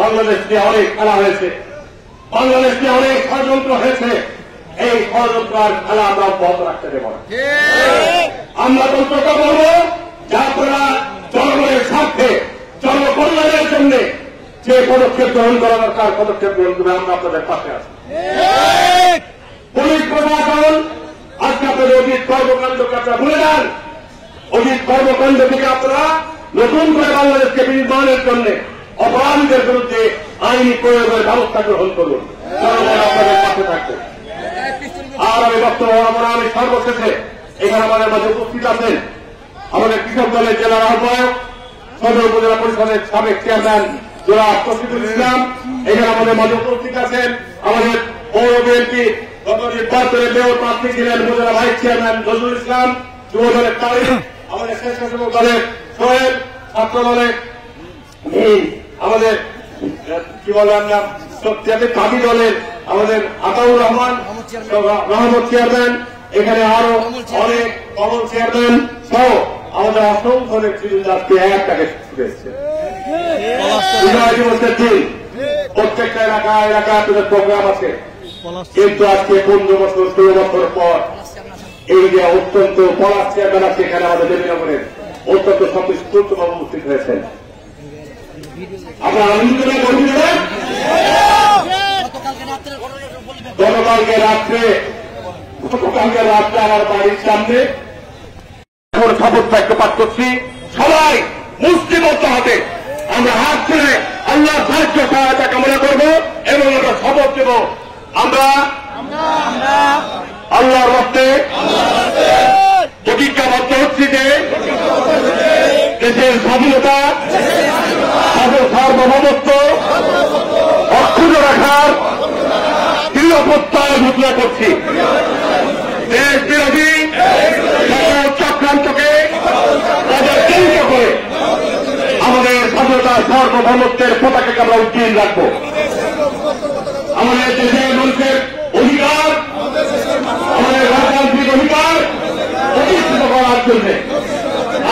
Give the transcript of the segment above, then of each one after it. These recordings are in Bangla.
বাংলাদেশ নিয়ে অনেক খেলা হয়েছে, বাংলাদেশ নিয়ে অনেক ষড়যন্ত্র হয়েছে। এই ষড়যন্ত্র আর খেলা আমরা অব্যাহত রাখতে দেব না। আমরা তন্ত্রটা বলবো যে আপনারা জনগণের স্বার্থে, জনকল্যাণের জন্য যে পদক্ষেপ গ্রহণ করা দরকার পদক্ষেপ গ্রহণ করে আমরা আপনাদের পাশে আছি। পুলিশ প্রশাসন আজকে আপনাদের অতীত কর্মকাণ্ডকে আপনারা ভুলে যান। অতীত কর্মকাণ্ড থেকে আপনারা নতুন করে বাংলাদেশকে বিনির্মাণের জন্য অপরাধীদের বিরুদ্ধে আইনি প্রয়োগের ব্যবস্থা গ্রহণ করুন। জনগণ আপনাদের পাশে থাকবে। আর আমি বক্তব্য আমি সর্বশেষে এখানে আমাদের মাঝে উপস্থিত আছেন আমাদের কৃষক দলের জেলার আহ্বায়ক, সদর উপজেলা পরিষদের সাবেক চেয়ারম্যান জনাব তৌফিকুল ইসলাম। এখানে আমাদের মাঝে উপস্থিত আছেন আমাদের পৌর বিএনপি গত নির্বাচনে মেয়র প্রার্থী ছিলেন উপজেলা ভাইস চেয়ারম্যান নজরুল ইসলাম, যুব দলের তারিখ, আমাদের স্বেচ্ছাসেবক দলের সোহেল, ছাত্র দলের আমাদের কি বলে আমরা কাবি দলের আমাদের আতাউর রহমান রহমত চেয়ারম্যান, এখানে আরো অনেক কমল চেয়ারম্যান সহ আমাদের অসংখ্য নেতৃবৃন্দ আজকে একটাকে এসেছে। বিজয় দিবসের দিন প্রত্যেকটা এলাকায় আপনাদের প্রোগ্রাম আছে, কিন্তু আজকে 15 বছর 16 বছর পর এই যে অত্যন্ত পলাশ চেয়ারম্যান আছে এখানে আমাদের দেবীনগরের অত্যন্ত স্বতঃস্ফূর্তভাবে উপস্থিত হয়েছেন। আপনারা আনন্দ গর্বিত হন। গতকালকে রাত্রে আমার বাড়ির সামনে এখন শপথ বাক্য পাঠ করছি, সবাই মুষ্টিবদ্ধ হাতে আমরা হাত ছেড়ে আল্লাহ সাহায্য সহায়তা কামনা করব এবং আমরা শপথ দেব আমরা আল্লাহর রক্তে প্রতিজ্ঞাবদ্ধ হচ্ছি যে দেশের স্বাধীনতা সার্বভৌমত্ব অক্ষুণ্ণ রাখার দৃঢ় প্রত্যয় ঘোষণা করছি। দেশ বিরোধী সকল চক্রান্তকে পদচিহ্নিত করে আমাদের স্বাধীনতা সার্বভৌমত্বের পতাকাকে আমরা উজ্জ্বল রাখবো। আমাদের দেশের মানুষের অধিকার, আমাদের রাজনৈতিক অধিকার প্রতিষ্ঠিত করার জন্য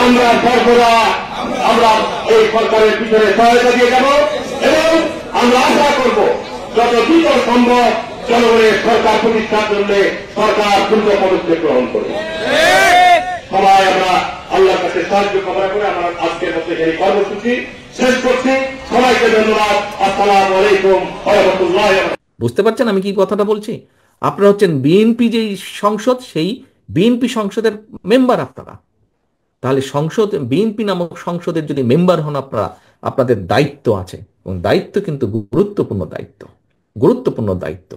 আমরা সর্বদা আমরা এই সরকারের পিছনে সহায়তা দিয়ে যাব এবং আমরা আশা করব যত দ্রুত সম্ভব জনগণের সরকার প্রতিষ্ঠার জন্য সরকার দ্রুত পদক্ষেপ গ্রহণ করবে। সবাই আমরা আল্লাহর কাছে সাহায্য কামনা করে আমরা আজকের মতো এই কর্মসূচি শেষ করছি। সবাইকে ধন্যবাদ। আসসালামু আলাইকুম ওয়া রাহমাতুল্লাহি ওয়া বারাকাতুহু। বুঝতে পারছেন আমি কি কথাটা বলছি? আপনারা হচ্ছেন বিএনপি যেই সংসদ, সেই বিএনপি সংসদের মেম্বার আপনারা। তাহলে সংসদ, বিএনপি নামক সংসদের যদি মেম্বার হন আপনারা, আপনাদের দায়িত্ব আছে এবং দায়িত্ব কিন্তু গুরুত্বপূর্ণ দায়িত্ব, গুরুত্বপূর্ণ দায়িত্ব।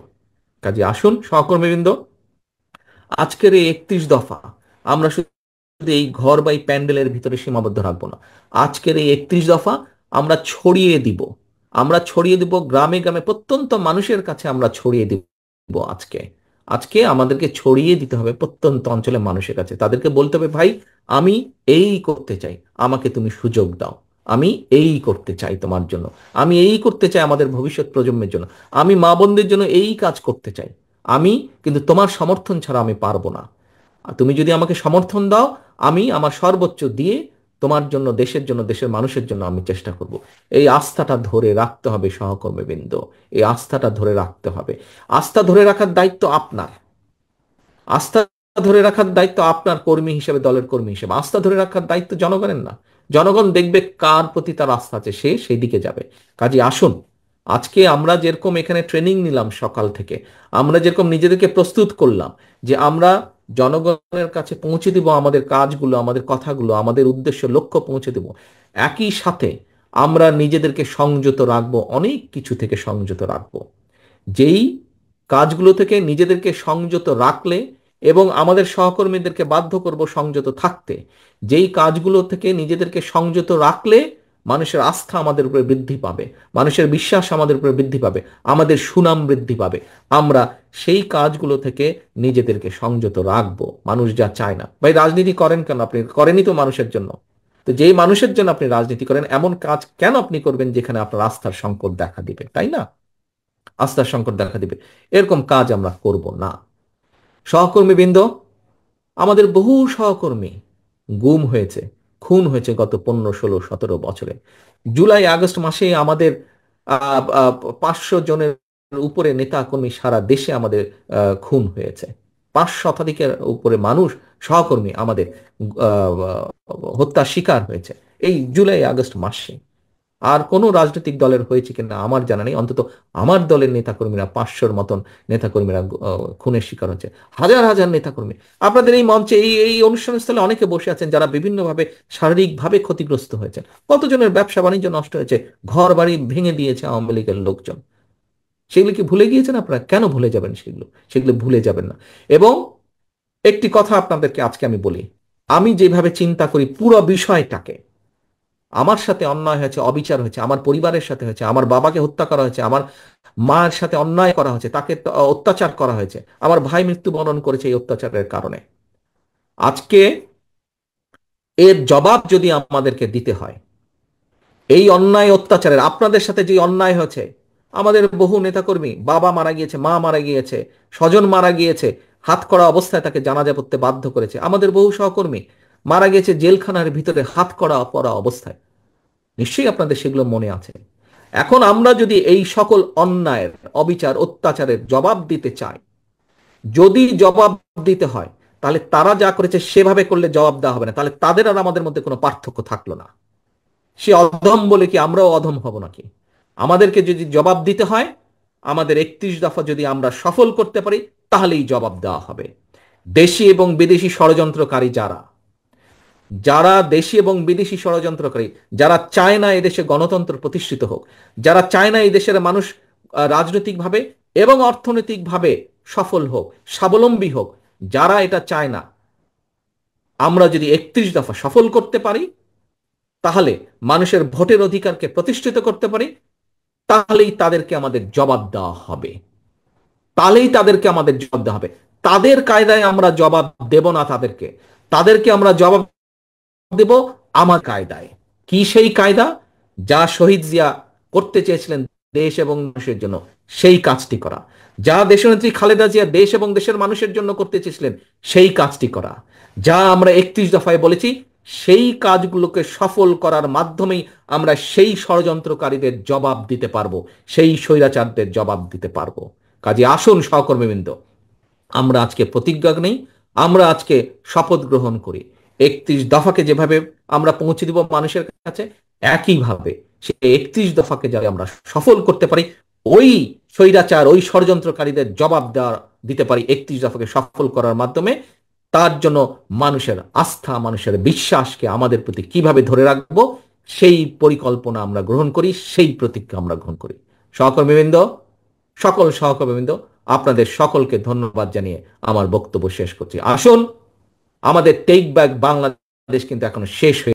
কাজে আসুন সহকর্মীবৃন্দ, আজকের এই 31 দফা আমরা শুধু এই ঘর বা এই প্যান্ডেলের ভিতরে সীমাবদ্ধ রাখবো না। আজকের এই 31 দফা আমরা ছড়িয়ে দিব, আমরা ছড়িয়ে দিব গ্রামে গ্রামে, প্রত্যন্ত মানুষের কাছে আমরা ছড়িয়ে দিব। আজকে আমাদেরকে ছড়িয়ে দিতে হবে প্রত্যন্ত অঞ্চলের মানুষের কাছে। তাদেরকে বলতে হবে, ভাই আমি এই করতে চাই, আমাকে তুমি সুযোগ দাও, আমি এই করতে চাই তোমার জন্য, আমি এই করতে চাই আমাদের ভবিষ্যৎ প্রজন্মের জন্য, আমি মা বোনদের জন্য এই কাজ করতে চাই, আমি কিন্তু তোমার সমর্থন ছাড়া আমি পারবো না। তুমি যদি আমাকে সমর্থন দাও, আমি আমার সর্বোচ্চ দিয়ে তোমার জন্য, দেশের জন্য, দেশের মানুষের জন্য আমি চেষ্টা করব। এই আস্থাটা ধরে রাখতে হবে সহকর্মীবৃন্দ, এই আস্থাটা ধরে রাখতে হবে। আস্থা ধরে রাখার দায়িত্ব আপনার, আস্থা ধরে রাখার দায়িত্ব আপনার কর্মী হিসেবে, দলের কর্মী হিসেবে। আস্থা ধরে রাখার দায়িত্ব জনগণের না। জনগণ দেখবে কার প্রতি তার আস্থা আছে, সে সেই দিকে যাবে। কাজে আসুন, আজকে আমরা যেরকম এখানে ট্রেনিং নিলাম সকাল থেকে, আমরা যেরকম নিজেদেরকে প্রস্তুত করলাম যে আমরা জনগণের কাছে পৌঁছে দিব আমাদের কাজগুলো, আমাদের কথাগুলো, আমাদের উদ্দেশ্য লক্ষ্য পৌঁছে দেব, একই সাথে আমরা নিজেদেরকে সংযত রাখবো, অনেক কিছু থেকে সংযত রাখবো। যেই কাজগুলো থেকে নিজেদেরকে সংযত রাখলে এবং আমাদের সহকর্মীদেরকে বাধ্য করব সংযত থাকতে, যেই কাজগুলো থেকে নিজেদেরকে সংযত রাখলে মানুষের আস্থা আমাদের উপরে বৃদ্ধি পাবে, মানুষের বিশ্বাস আমাদের উপরে বৃদ্ধি পাবে, আমাদের সুনাম বৃদ্ধি পাবে, আমরা সেই কাজগুলো থেকে নিজেদেরকে সংযত রাখবো। মানুষ যা চায় না। ভাই রাজনীতি করেন কেন? আপনি করেনই তো মানুষের জন্য। তো যেই মানুষের জন্য আপনি রাজনীতি করেন, এমন কাজ কেন আপনি করবেন যেখানে আপনার আস্থার সংকট দেখা দিবে? তাই না? আস্থার সংকট দেখা দিবে, এরকম কাজ আমরা করব না। সহকর্মীবৃন্দ, আমাদের বহু সহকর্মী গুম হয়েছে, খুন হয়েছে গত 15, 16, 17 বছরে। জুলাই আগস্ট মাসে আমাদের 500 জনের উপরে নেতা কর্মী সারা দেশে আমাদের খুন হয়েছে। 5 শতাধিকের উপরে মানুষ, সহকর্মী আমাদের হত্যার শিকার হয়েছে এই জুলাই আগস্ট মাসে। আর কোনো রাজনৈতিক দলের হয়েছে কিনা আমার জানা নেই, অন্তত আমার দলের নেতাকর্মীরা 500-র মতন নেতাকর্মীরা খুনের শিকার হচ্ছে, হাজার হাজার নেতাকর্মী। আপনাদের এই মঞ্চে এই অনুষ্ঠান স্থলে অনেকে বসে আছেন যারা বিভিন্নভাবে শারীরিকভাবে ক্ষতিগ্রস্ত হয়েছে। কতজনের ব্যবসা বাণিজ্য নষ্ট হয়েছে, ঘর বাড়ি ভেঙে দিয়েছে আওয়ামী লীগের লোকজন। সেগুলো কি ভুলে গিয়েছেন আপনারা? কেন ভুলে যাবেন সেগুলো? সেগুলো ভুলে যাবেন না। এবং একটি কথা আপনাদেরকে আজকে আমি বলি, আমি যেভাবে চিন্তা করি পুরো বিষয়টাকে, আমার সাথে অন্যায় হয়েছে, অবিচার হয়েছে, আমার পরিবারের সাথে হয়েছে, আমার বাবাকে হত্যা করা হয়েছে, আমার মায়ের সাথে অন্যায় করা হয়েছে, তাকে অত্যাচার করা হয়েছে, আমার ভাই মৃত্যুবরণ করেছে এই অত্যাচারের কারণে। আজকে এর জবাব যদি আমাদেরকে দিতে হয়, এই অন্যায় অত্যাচারের, আপনাদের সাথে যে অন্যায় হয়েছে, আমাদের বহু নেতাকর্মী, বাবা মারা গিয়েছে, মা মারা গিয়েছে, স্বজন মারা গিয়েছে, হাত করা অবস্থায় তাকে জানাজা পড়তে বাধ্য করেছে, আমাদের বহু সহকর্মী মারা গেছে জেলখানার ভিতরে হাত করা পড়া অবস্থায়। নিশ্চয়ই আপনাদের সেগুলো মনে আছে। এখন আমরা যদি এই সকল অন্যায়ের, অবিচার, অত্যাচারের জবাব দিতে চাই, যদি জবাব দিতে হয়, তাহলে তারা যা করেছে সেভাবে করলে জবাব দেওয়া হবে না, তাহলে তাদের আর আমাদের মধ্যে কোনো পার্থক্য থাকলো না। সে অধম বলে কি আমরাও অধম হব নাকি? আমাদেরকে যদি জবাব দিতে হয়, আমাদের 31 দফা যদি আমরা সফল করতে পারি, তাহলেই জবাব দেওয়া হবে। দেশি এবং বিদেশি ষড়যন্ত্রকারী যারা, যারা দেশি এবং বিদেশি ষড়যন্ত্রকারী, যারা চায় না এদেশে গণতন্ত্র প্রতিষ্ঠিত হোক, যারা চায় না এই দেশের মানুষ রাজনৈতিকভাবে এবং অর্থনৈতিকভাবে সফল হোক, স্বাবলম্বী হোক, যারা এটা চায় না, আমরা যদি 31 দফা সফল করতে পারি, তাহলে মানুষের ভোটের অধিকারকে প্রতিষ্ঠিত করতে পারি, তাহলেই তাদেরকে আমাদের জবাব দেওয়া হবে। তাহলেই তাদেরকে আমাদের জবাব দেওয়া হবে। তাদের কায়দায় আমরা জবাব দেব না, তাদেরকে আমরা জবাব দেব আমার কায়দায়। কি সেই কায়দা? যা শহীদ জিয়া করতে চেয়েছিলেন দেশ এবং মানুষের জন্য, সেই কাজটি করা। যা দেশনেত্রী খালেদা জিয়া দেশ এবং দেশের মানুষের জন্য করতে চেয়েছিলেন, সেই কাজটি করা। যা আমরা 31 দফায় বলেছি, সেই কাজগুলোকে সফল করার মাধ্যমেই আমরা সেই ষড়যন্ত্রকারীদের জবাব দিতে পারবো, সেই স্বৈরাচারদের জবাব দিতে পারবো। কাজে আসুন সহকর্মীবৃন্দ, আমরা আজকে প্রতিজ্ঞা নেই, আমরা আজকে শপথ গ্রহণ করি। 31 দফাকে যেভাবে আমরা পৌঁছে দিব মানুষের কাছে, একইভাবে সে 31 দফাকে যাতে আমরা সফল করতে পারি, ওই স্বৈরাচার, ওই ষড়যন্ত্রকারীদের জবাব দিতে পারি 31 দফাকে সফল করার মাধ্যমে। তার জন্য মানুষের আস্থা, মানুষের বিশ্বাসকে আমাদের প্রতি কিভাবে ধরে রাখবো, সেই পরিকল্পনা আমরা গ্রহণ করি, সেই প্রতিজ্ঞা আমরা গ্রহণ করি। সহকর্মীবৃন্দ, সকল সহকর্মীবৃন্দ, আপনাদের সকলকে ধন্যবাদ জানিয়ে আমার বক্তব্য শেষ করছি। আসুন, আমাদের টেক ব্যাক বাংলাদেশ কিন্তু এখনো শেষ হয়ে